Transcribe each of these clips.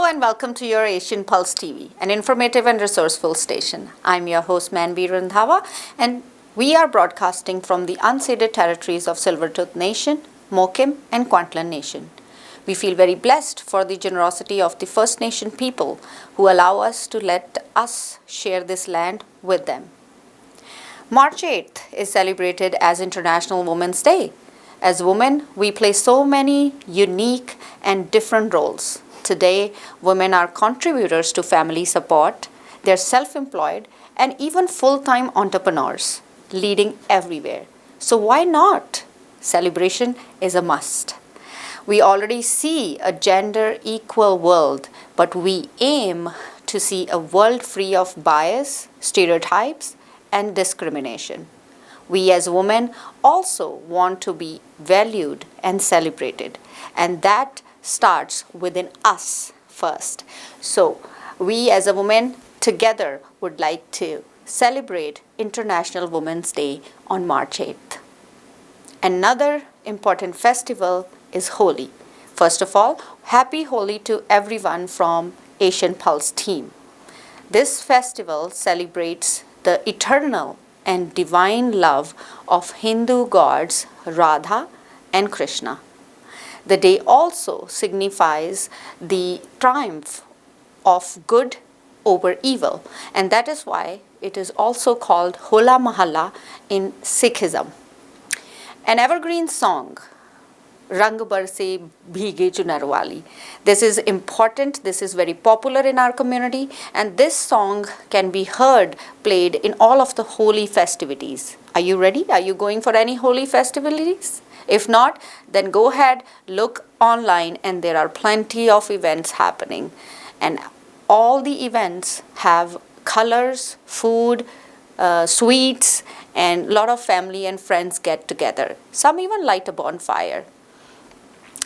and welcome to your Asian Pulse TV, an informative and resourceful station. I'm your host Manvi Randhawa, and we are broadcasting from the unceded territories of Silvertooth Nation, Mokim, and Kwantlen Nation. We feel very blessed for the generosity of the First Nation people who allow us to let us share this land with them. March 8th is celebrated as International Women's Day. As women, we play so many unique and different roles. Today, women are contributors to family support, they're self employed, and even full time entrepreneurs, leading everywhere. So, why not? Celebration is a must. We already see a gender equal world, but we aim to see a world free of bias, stereotypes, and discrimination. We as women also want to be valued and celebrated, and that starts within us first. So, we as a woman together would like to celebrate International Women's Day on March 8th. Another important festival is Holi. First of all, happy Holi to everyone from Asian Pulse team. This festival celebrates the eternal and divine love of Hindu gods Radha and Krishna. The day also signifies the triumph of good over evil, and that is why it is also called Hola Mahalla in Sikhism. An evergreen song, Rang Barse Bhige Chunarwali. This is important, this is very popular in our community, and this song can be heard played in all of the Holi festivities. Are you ready? Are you going for any Holi festivities? If not, then go ahead, look online, and there are plenty of events happening. And all the events have colors, food, sweets, and a lot of family and friends get together. Some even light a bonfire.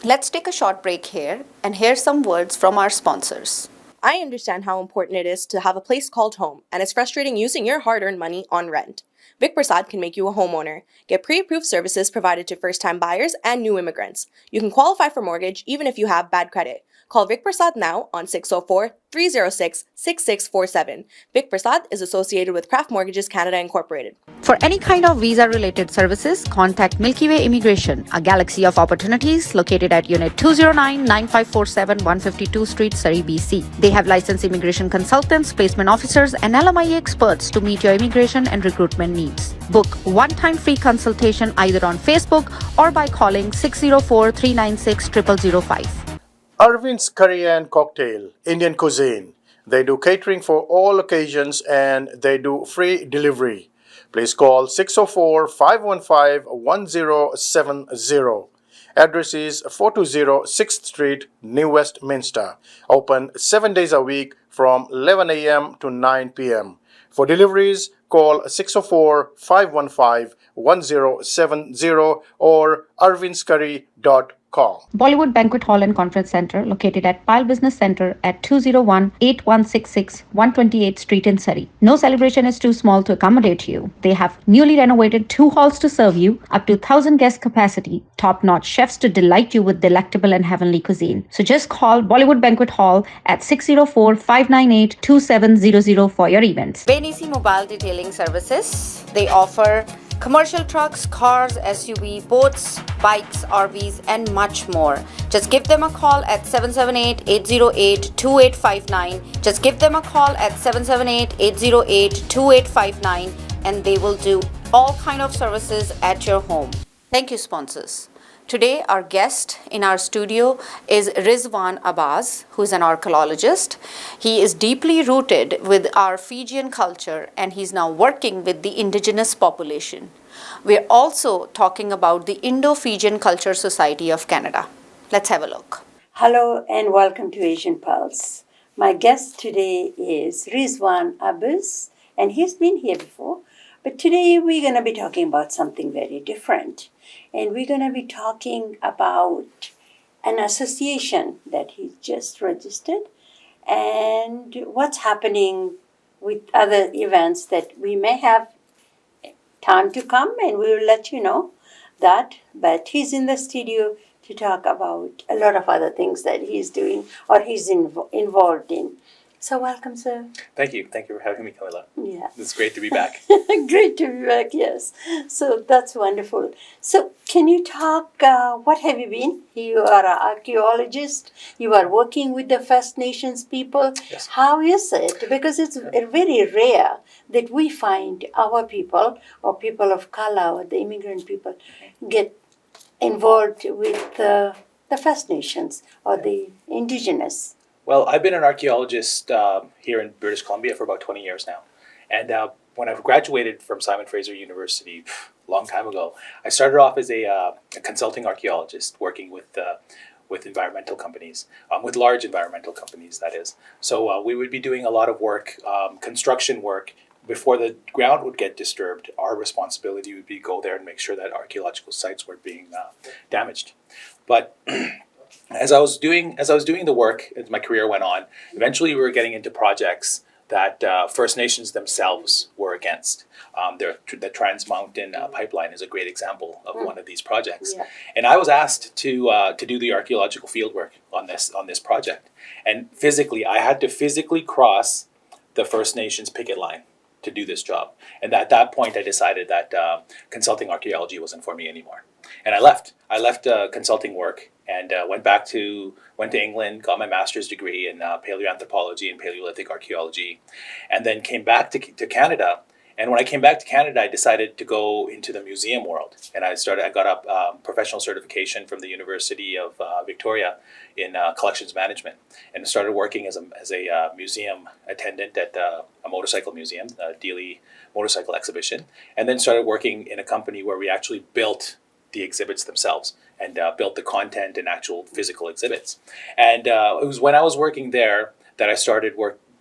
Let's take a short break here and hear some words from our sponsors. I understand how important it is to have a place called home, and it's frustrating using your hard-earned money on rent. Vic Prasad can make you a homeowner. Get pre-approved services provided to first-time buyers and new immigrants. You can qualify for mortgage even if you have bad credit. Call Vic Prasad now on 604-306-6647. Vic Prasad is associated with Craft Mortgages Canada Incorporated. For any kind of visa-related services, contact Milky Way Immigration, a galaxy of opportunities located at Unit 209-9547 152 Street, Surrey, BC. They have licensed immigration consultants, placement officers, and LMIA experts to meet your immigration and recruitment needs. Book one-time free consultation either on Facebook or by calling 604-396-0005. Arvind's Curry and Cocktail, Indian cuisine. They do catering for all occasions and they do free delivery. Please call 604-515-1070. Address is 420 6th Street, New Westminster. Open 7 days a week from 11 a.m. to 9 p.m. For deliveries, call 604-515-1070 or arvindscurry.com. Bollywood Banquet Hall and Conference Center, located at Pile Business Center at 201-8166 128th Street in Surrey. No celebration is too small to accommodate you. They have newly renovated 2 halls to serve you, up to 1,000 guest capacity, top-notch chefs to delight you with delectable and heavenly cuisine. So just call Bollywood Banquet Hall at 604-598-2700 for your events. Benisi Mobile Detailing Services. They offer commercial trucks, cars, SUV, boats, bikes, RVs, and much more. Just give them a call at 778-808-2859. Just give them a call at 778-808-2859 and they will do all kind of services at your home. Thank you, sponsors. Today, our guest in our studio is Rizwan Abbas, who is an archaeologist. He is deeply rooted with our Fijian culture and he's now working with the indigenous population. We're also talking about the Indo-Fijian Culture Society of Canada. Let's have a look. Hello and welcome to Asian Pulse. My guest today is Rizwan Abbas, and he's been here before, but today we're going to be talking about something very different. And we're going to be talking about an association that he's just registered and what's happening with other events that we may have time to come, and we will let you know that. But he's in the studio to talk about a lot of other things that he's doing or he's involved in. So welcome, sir. Thank you. Thank you for having me, Camilla. Yeah. It's great to be back. Great to be back, yes. So that's wonderful. So can you talk, what have you been? You are an archaeologist. You are working with the First Nations people. Yes. How is it? Because it's very rare that we find our people or people of color or the immigrant people get involved with the First Nations or the indigenous. Well, I've been an archaeologist here in British Columbia for about 20 years now. And when I graduated from Simon Fraser University a long time ago, I started off as a consulting archaeologist working with environmental companies, with large environmental companies, that is. So we would be doing a lot of work, construction work. Before the ground would get disturbed, our responsibility would be go there and make sure that archaeological sites weren't being damaged. But as I was doing the work, as my career went on, eventually we were getting into projects that First Nations themselves were against. The Trans Mountain Pipeline is a great example of one of these projects. Yeah. And I was asked to do the archaeological fieldwork on this project. And I had to physically cross the First Nations picket line to do this job. And at that point, I decided that consulting archaeology wasn't for me anymore. And I left. I left consulting work and went to England, got my master's degree in paleoanthropology and Paleolithic archaeology, and then came back to Canada. And when I came back to Canada, I decided to go into the museum world. And I got a professional certification from the University of Victoria in collections management, and started working as a museum attendant at a motorcycle museum, the Dealey Motorcycle Exhibition, and then started working in a company where we actually built the exhibits themselves and built the content and actual physical exhibits. And it was when I was working there that I started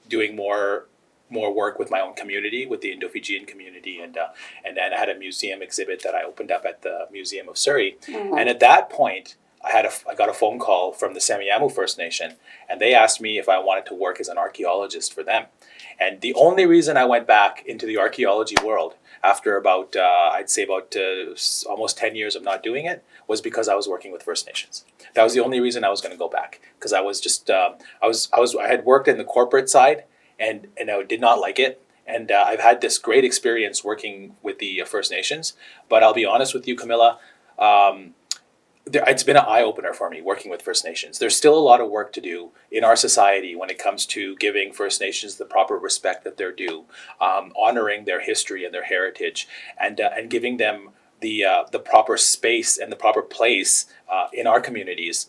doing more work with my own community, with the Indo-Fijian community, and then I had a museum exhibit that I opened up at the Museum of Surrey. Mm-hmm. And at that point, I got a phone call from the Semiahmoo First Nation, and they asked me if I wanted to work as an archaeologist for them. And the only reason I went back into the archaeology world after about almost 10 years of not doing it was because I was working with First Nations. That was the only reason I was going to go back, because I was just I had worked in the corporate side and I did not like it. And I've had this great experience working with the First Nations. But I'll be honest with you, Camilla, it's been an eye-opener for me working with First Nations. There's still a lot of work to do in our society when it comes to giving First Nations the proper respect that they're due, honoring their history and their heritage, and giving them the proper space and the proper place in our communities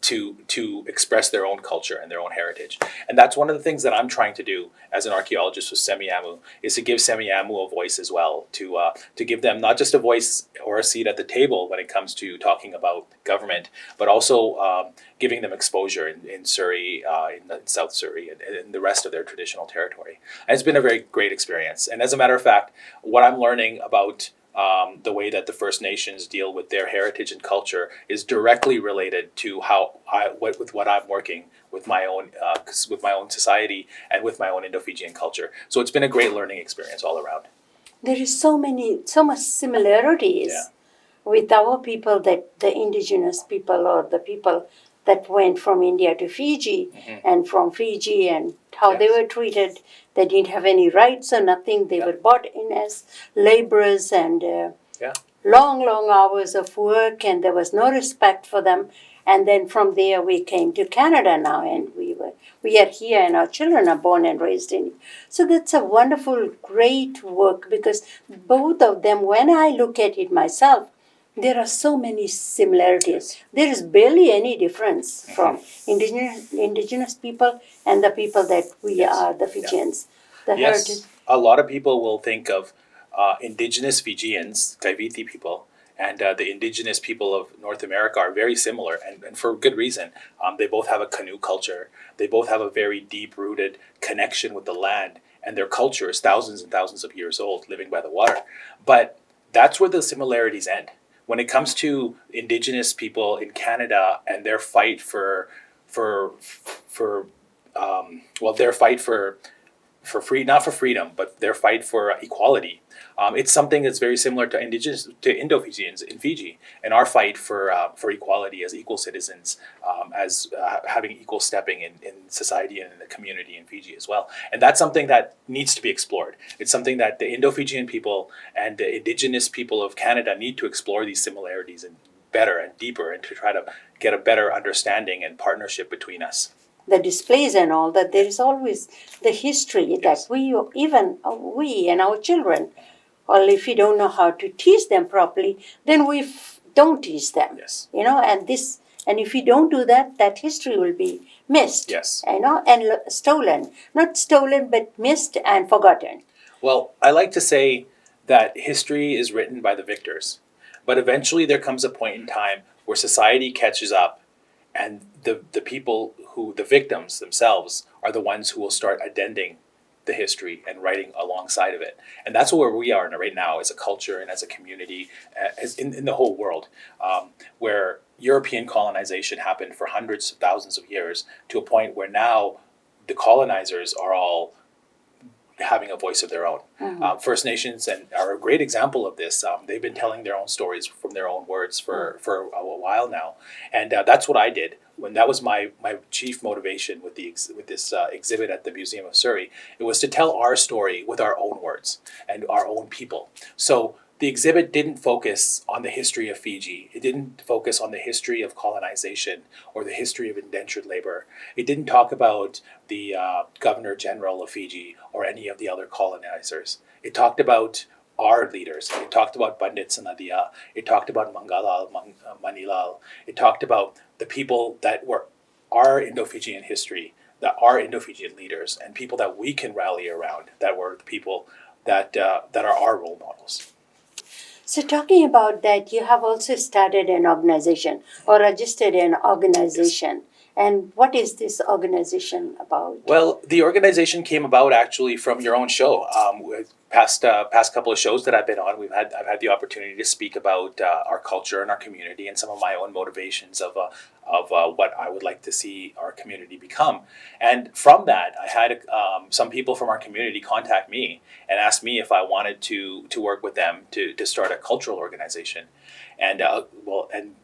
to express their own culture and their own heritage. And that's one of the things that I'm trying to do as an archaeologist with Semiahmoo, is to give Semiahmoo a voice as well, to give them not just a voice or a seat at the table when it comes to talking about government, but also giving them exposure in Surrey, in South Surrey, and the rest of their traditional territory. And it's been a very great experience. And as a matter of fact, what I'm learning about the way that the First Nations deal with their heritage and culture is directly related to what I'm working with my own society and with my own Indo-Fijian culture. So it's been a great learning experience all around. There is so much similarities with our people, that the indigenous people or the people that went from India to Fiji, and from Fiji, and how they were treated. They didn't have any rights or nothing. They were brought in as laborers and long hours of work, and there was no respect for them. And then from there we came to Canada now, and we are here, and our children are born and raised in. So that's a wonderful, great work, because both of them, when I look at it myself, there are so many similarities. There is barely any difference from indigenous people and the people that we are, the Fijians. The heritage. A lot of people will think of indigenous Fijians, Kaiviti people, and the indigenous people of North America are very similar, and for good reason. They both have a canoe culture. They both have a very deep-rooted connection with the land, and their culture is thousands and thousands of years old, living by the water. But that's where the similarities end. When it comes to indigenous people in Canada and their fight for for free, not for freedom, but their fight for equality. It's something that's very similar to Indo-Fijians in Fiji, and our fight for equality as equal citizens, as having equal stepping in society and in the community in Fiji as well. And that's something that needs to be explored. It's something that the Indo-Fijian people and the Indigenous people of Canada need to explore these similarities and better and deeper, and to try to get a better understanding and partnership between us. The displays and all that, there is always the history that we and our children, or if we don't know how to teach them properly, then we don't teach them. Yes. And if we don't do that, that history will be missed. Yes. And stolen. Not stolen, but missed and forgotten. Well, I like to say that history is written by the victors, but eventually there comes a point in time where society catches up, and the people the victims themselves are the ones who will start addending the history and writing alongside of it. And that's where we are right now as a culture and as a community, as in the whole world, where European colonization happened for hundreds of thousands of years, to a point where now the colonizers are all having a voice of their own. First Nations are a great example of this. They've been telling their own stories from their own words for a while now, and that's what I did. When that was my chief motivation with this exhibit at the Museum of Surrey, it was to tell our story with our own words and our own people. So the exhibit didn't focus on the history of Fiji. It didn't focus on the history of colonization or the history of indentured labor. It didn't talk about the Governor General of Fiji or any of the other colonizers. It talked about our leaders. It talked about Pandit Sanadia. It talked about Mangalal, Manilal. It talked about the people that were our Indo-Fijian history, that are Indo-Fijian leaders, and people that we can rally around, that were the people that are our role models. So talking about that, you have also started an organization or registered an organization. Yes. And what is this organization about? Well, the organization came about actually from your own show. Past couple of shows that I've been on, I've had the opportunity to speak about our culture and our community and some of my own motivations of what I would like to see our community become. And from that, I had some people from our community contact me and ask me if I wanted to work with them to start a cultural organization. And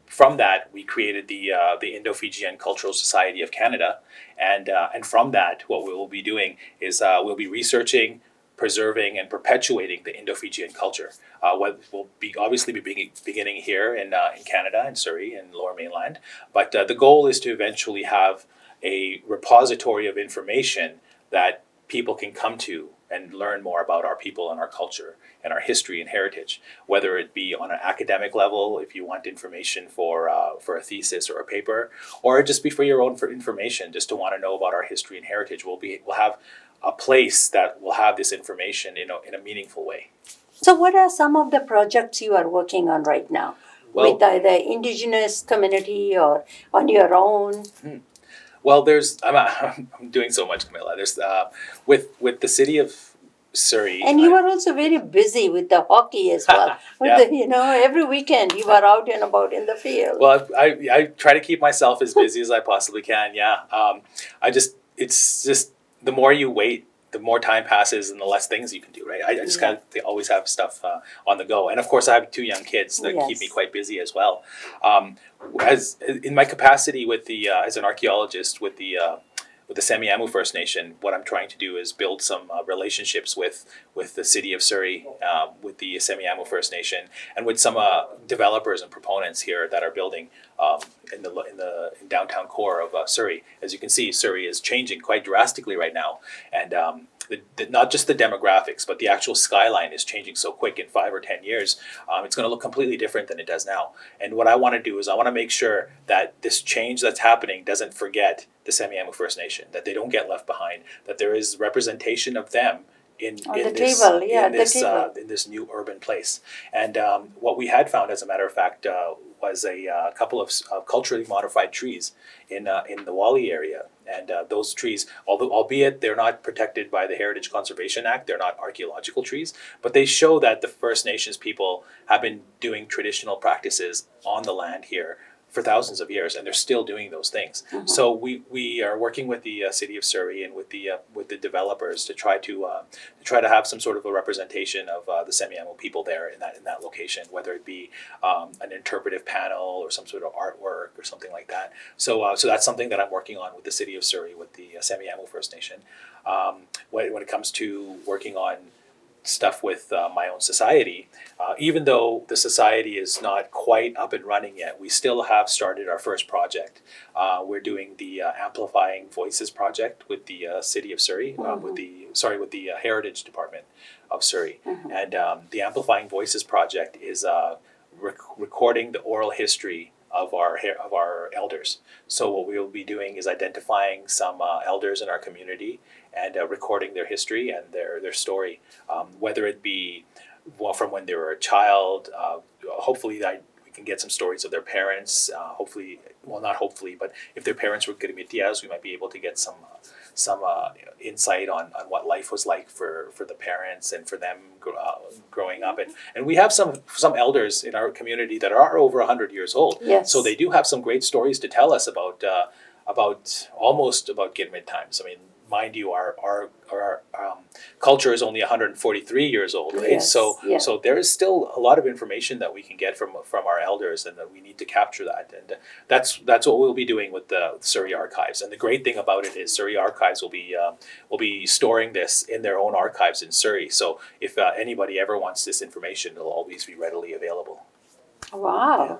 from that, we created the Indo-Fijian Cultural Society of Canada, and from that, what we will be doing is we'll be researching, preserving, and perpetuating the Indo-Fijian culture. We'll obviously be beginning here in Canada, in Surrey, and Lower Mainland, but the goal is to eventually have a repository of information that people can come to and learn more about our people and our culture and our history and heritage, whether it be on an academic level, if you want information for a thesis or a paper, or just be for your own information, just to want to know about our history and heritage. We'll have a place that will have this information in a meaningful way. So what are some of the projects you are working on right now? Well, with either indigenous community or on your own? Well, I'm doing so much, Camilla. There's with the city of Surrey. And you are also very busy with the hockey as well. Every weekend you are out and about in the field. Well, I try to keep myself as busy as I possibly can. Yeah. It's just the more you wait, the more time passes and the less things you can do, right? I just kind of always have stuff on the go. And of course, I have 2 young kids that keep me quite busy as well. As in my capacity with as an archaeologist with the Semiahmoo First Nation, what I'm trying to do is build some relationships with the city of Surrey, with the Semiahmoo First Nation, and with some developers and proponents here that are building in downtown core of Surrey. As you can see, Surrey is changing quite drastically right now, and not just the demographics, but the actual skyline is changing so quick. In 5 or 10 years, it's going to look completely different than it does now. And what I want to do is I want to make sure that this change that's happening doesn't forget the Semiahmoo First Nation, that they don't get left behind, that there is representation of them in this new urban place. And what we had found, as a matter of fact, was a couple of culturally modified trees in the Wally area. And those trees, albeit they're not protected by the Heritage Conservation Act, they're not archaeological trees, but they show that the First Nations people have been doing traditional practices on the land here for thousands of years, and they're still doing those things. So we are working with the city of Surrey and with the developers to try to have some sort of a representation of the Semiahmoo people there in that location, whether it be an interpretive panel or some sort of artwork or something like that. So that's something that I'm working on with the city of Surrey, with the Semiahmoo First Nation. When it comes to working on stuff with my own society, even though the society is not quite up and running yet, we still have started our first project. We're doing the Amplifying Voices project with the city of Surrey, with the Heritage Department of Surrey. And the Amplifying Voices project is recording the oral history of our elders. So what we will be doing is identifying some elders in our community and recording their history and their story, whether it be from when they were a child. Hopefully we can get some stories of their parents. Not hopefully, but if their parents were Kirimitias, we might be able to get some insight on what life was like for the parents and for them growing up. And we have some elders in our community that are over 100 years old. Yes. So they do have some great stories to tell us about Kirimit times. I mean, mind you, our culture is only 143 years old, right? Yes, yeah. So there is still a lot of information that we can get from our elders, and that we need to capture that. And that's what we'll be doing with the Surrey Archives. And the great thing about it is Surrey Archives will be storing this in their own archives in Surrey. So if anybody ever wants this information, it'll always be readily available. Wow.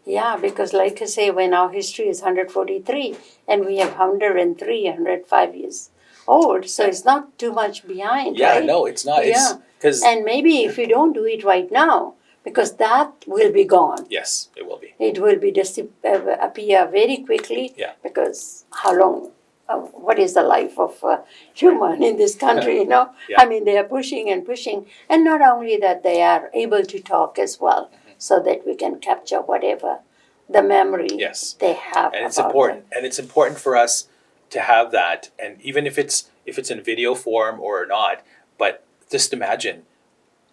Yeah, because like I say, when our history is 143 and we have 105 years old, so it's not too much behind, Yeah, right? no, it's not. Yeah. Because And maybe if you don't do it right now, because that will be gone. yes, it will be. It will be appear very quickly. Yeah. Because how long? What is the life of a human in this country? You know, Yeah. I mean, they are pushing and pushing, and not only that, they are able to talk as well, so that we can capture whatever the memory Yes. they have. And it's about important, and it's important for us to have that. And even if it's in video form or not, but just imagine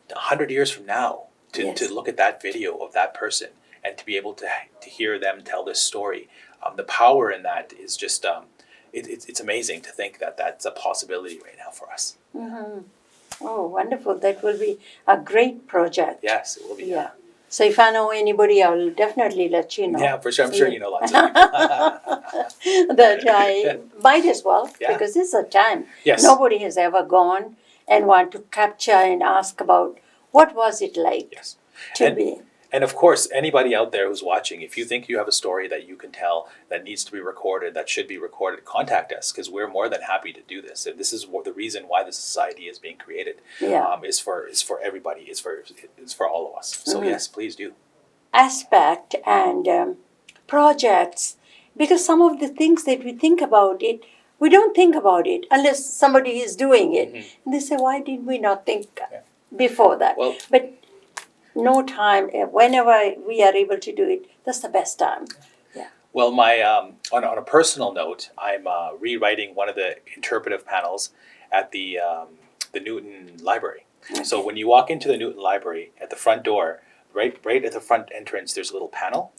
100 years from now Yes. to look at that video of that person and to be able to hear them tell this story. The power in that is just it's amazing to think that that's a possibility right now for us. them. Oh, wonderful! That will be a great project. Yes, it will be. Yeah. So if I know anybody, I will definitely let you know. Yeah, for sure. I'm sure you know lots of people. That I might as well, Yeah. because this is a time Yes. nobody has ever gone and want to capture and ask about what was it like Yes. to be. And of course, anybody out there who's watching, if you think you have a story that you can tell that needs to be recorded, that should be recorded, contact us, because we're more than happy to do this. And this is the reason why the society is being created. Yeah. Is for everybody. It's for all of us. So yes, please do. Aspect and projects, because some of the things that we think about it, we don't think about it unless somebody is doing it. And they say, why did we not think before that? Well- but no time, whenever we are able to do it, that's the best time. Well, my on a personal note, I'm rewriting one of the interpretive panels at the Newton Library. So when you walk into the Newton Library, at the front door, right at the front entrance, there's a little panel.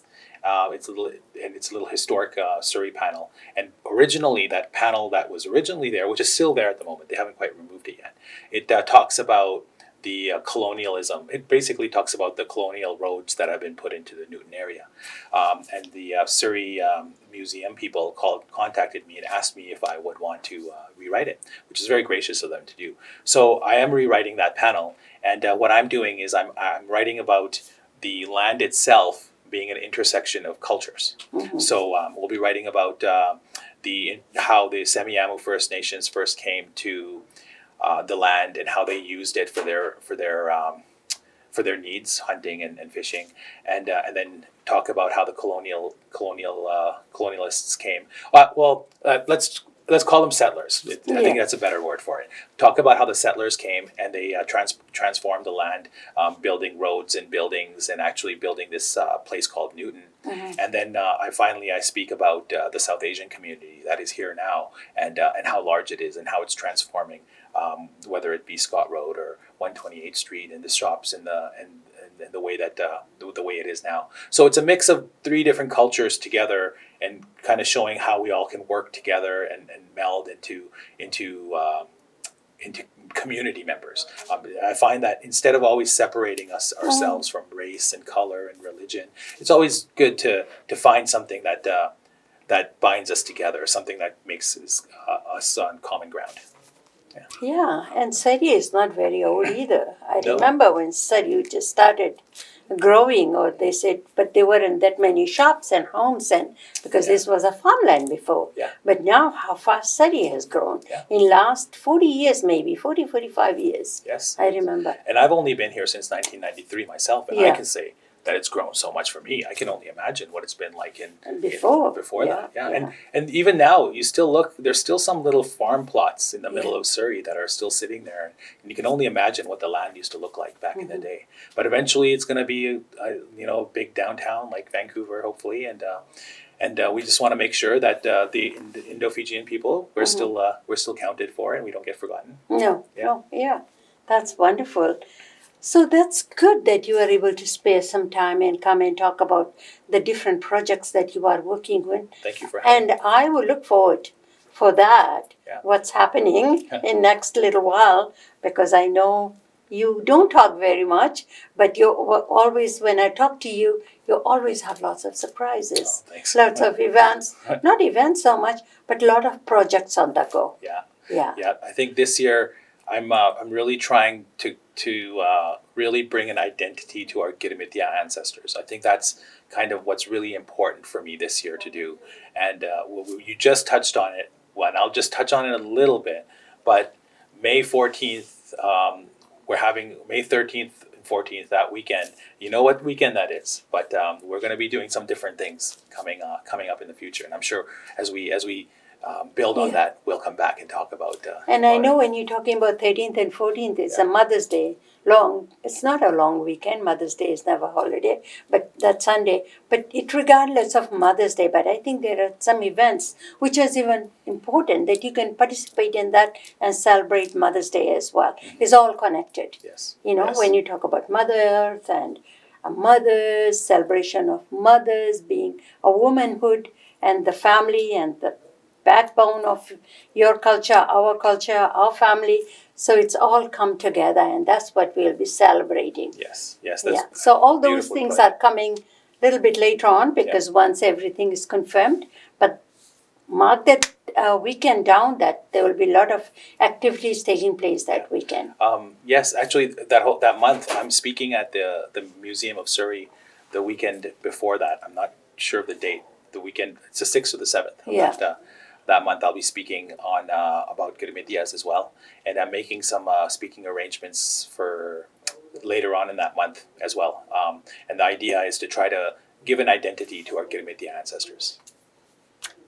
It's a little historic Surrey panel. And originally, that panel that was originally there, which is still there at the moment, they haven't quite removed it yet. It talks about the colonialism. It basically talks about the colonial roads that have been put into the Newton area. And the Surrey Museum people contacted me and asked me if I would want to rewrite it, which is very gracious of them to do. So I am rewriting that panel. And what I'm doing is I'm writing about the land itself being an intersection of cultures. So we'll be writing about how the Semiahmoo First Nations first came to the land and how they used it for their needs, hunting and fishing, and then talk about how the colonialists came. Let's call them settlers. I think that's a better word for it. Talk about how the settlers came and they transformed the land, building roads and buildings, and actually building this place called Newton. And then I speak about the South Asian community that is here now, and how large it is and how it's transforming, whether it be Scott Road or 128th Street and the shops and the way that the way it is now. So it's a mix of three different cultures together, and kind of showing how we all can work together and meld into community members. I find that instead of always separating ourselves from race and color and religion, it's always good to find something that that binds us together, something that makes us on common ground. Yeah, and Surrey is not very old either. I No. remember when Surrey just started growing, or they said, but there weren't that many shops and homes, and because Yeah. this was a farmland before. Yeah. But now how fast Surrey has grown. Yeah. In last 40 years, maybe 45 years. Yes. I remember. And I've only been here since 1993 myself, and I Yeah. can say that it's grown so much for me. I can only imagine what it's been like And before. before that. Yeah, Yeah. And even now, you still look. There's still some little farm plots in the middle of Surrey that are still sitting there, and you can only imagine what the land used to look like back in the day. But eventually, it's going to be a big downtown like Vancouver, hopefully, and we just want to make sure that the Indo-Fijian people we're still counted for, and we don't get forgotten. No, Yeah. no, yeah. That's wonderful. So that's good that you are able to spare some time and come and talk about the different projects that you are working with. Thank you for having me. And I will look forward for that, Yeah. what's happening in next little while, because I know you don't talk very much, but you always, when I talk to you, you always have lots of surprises. Oh, thanks. Lots of events, not events so much, but a lot of projects on the go. Yeah. Yeah. Yeah, I think this year I'm really trying to really bring an identity to our Girimitya ancestors. I think that's kind of what's really important for me this year to do. And you just touched on it. Well, and I'll just touch on it a little bit. But May 14th, we're having May 13th and 14th that weekend. You know what weekend that is, but we're going to be doing some different things coming up in the future. And I'm sure as we build on that, we'll come back and talk about. And I about know when you're talking about 13th and 14th, it's a Mother's Day. It's not a long weekend. Mother's Day is never holiday, but that Sunday. But it regardless of Mother's Day, but I think there are some events which is even important that you can participate in that and celebrate Mother's Day as well. It's all connected. Yes. You know, Yes. when you talk about Mother Earth and a mother's celebration of mothers being a womanhood and the family and the backbone of your culture, our family. So it's all come together, and that's what we'll be celebrating. Yes. That's Yeah. So all those beautiful things put. are coming a little bit later on because once everything is confirmed. But mark that weekend down that there will be a lot of activities taking place that weekend. Yes, actually, that month I'm speaking at the Museum of Surrey. The weekend before that, I'm not sure of the date. The weekend, it's the 6th or the 7th. Yeah. That month I'll be speaking on about Girimityas as well, and I'm making some speaking arrangements for later on in that month as well. And the idea is to try to give an identity to our Girimitya ancestors.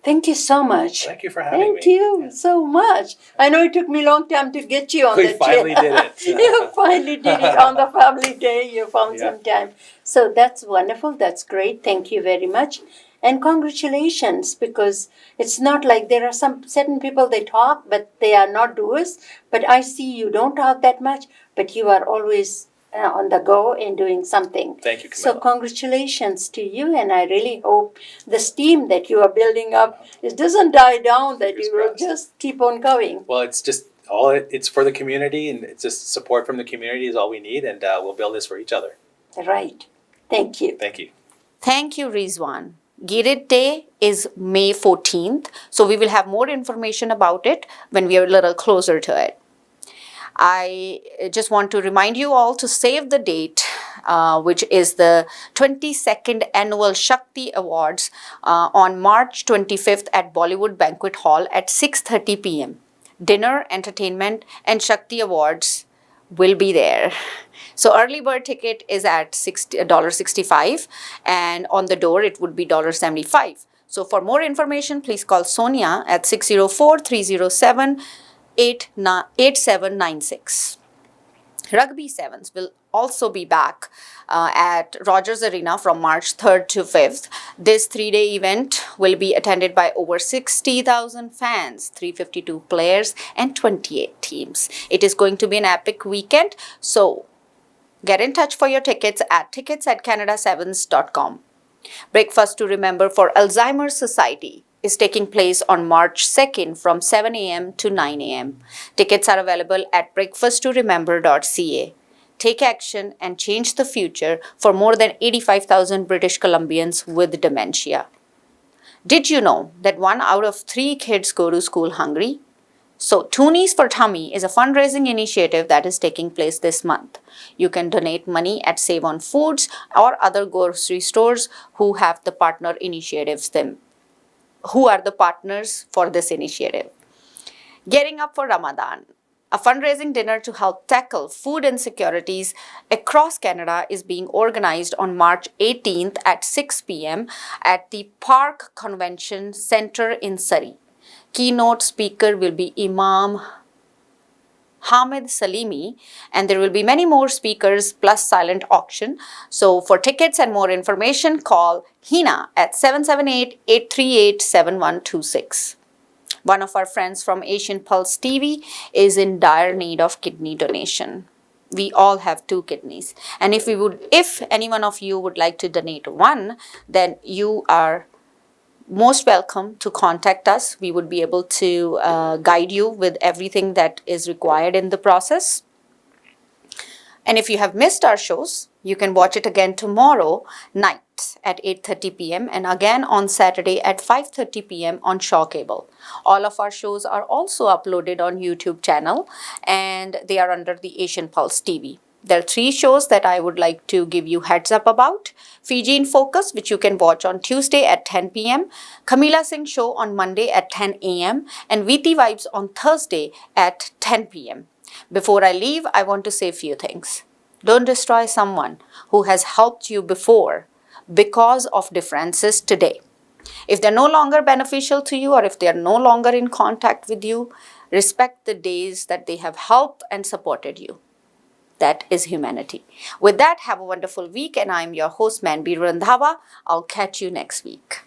Thank you so much. Thank you for having me. Thank you so much. I know it took me a long time to get you on We the finally chair. did it. You finally did it on the family day. You found Yeah. some time. So that's wonderful. That's great. Thank you very much. And congratulations, because it's not like there are some certain people they talk, but they are not doers. But I see you don't talk that much, but you are always on the go and doing something. Thank you, So Camilla. congratulations to you, and I really hope the steam that you are building up, it doesn't die down, that Fingers you will crossed. just keep on going. Well, it's just it's for the community, and it's just support from the community is all we need, and we'll build this for each other. Right. Thank you. Thank you. Thank you, Rizwan. Girit Day is May 14th, so we will have more information about it when we are a little closer to it. I just want to remind you all to save the date, which is the 22nd Annual Shakti Awards on March 25th at Bollywood Banquet Hall at 6:30 p.m. Dinner, entertainment, and Shakti Awards will be there. So early bird ticket is at $65, and on the door it would be $75. So for more information, please call Sonia at 604-307-8796. Rugby Sevens will also be back at Rogers Arena from March 3rd to 5th. This 3-day event will be attended by over 60,000 fans, 352 players, and 28 teams. It is going to be an epic weekend, so Get in touch for your tickets at tickets@canada7s.com. Breakfast to Remember for Alzheimer's Society is taking place on March 2nd from 7 a.m. to 9 a.m. Tickets are available at breakfasttoremember.ca. Take action and change the future for more than 85,000 British Columbians with dementia. Did you know that 1 out of 3 kids go to school hungry? So, Toonies for Tummy is a fundraising initiative that is taking place this month. You can donate money at Save on Foods or other grocery stores who have the partner initiatives who are the partners for this initiative. Getting Up for Ramadan, a fundraising dinner to help tackle food insecurities across Canada, is being organized on March 18th at 6 p.m. at the Park Convention Centre in Surrey. Keynote speaker will be Imam Hamid Salimi, and there will be many more speakers plus silent auction. So for tickets and more information, call Hina at 778-838-7126. One of our friends from Asian Pulse TV is in dire need of kidney donation. We all have 2 kidneys, and if any one of you would like to donate one, then you are most welcome to contact us. We would be able to guide you with everything that is required in the process. And if you have missed our shows, you can watch it again tomorrow night at 8:30 p.m. and again on Saturday at 5:30 p.m. on Shaw Cable. All of our shows are also uploaded on YouTube channel, and they are under the Asian Pulse TV. There are 3 shows that I would like to give you heads up about. Fiji in Focus, which you can watch on Tuesday at 10 p.m. Kamila Singh Show on Monday at 10 a.m. and VT Vibes on Thursday at 10 p.m. Before I leave, I want to say a few things. Don't destroy someone who has helped you before because of differences today. If they're no longer beneficial to you or if they're no longer in contact with you, respect the days that they have helped and supported you. That is humanity. With that, have a wonderful week, and I'm your host, Manbir Randhawa. I'll catch you next week.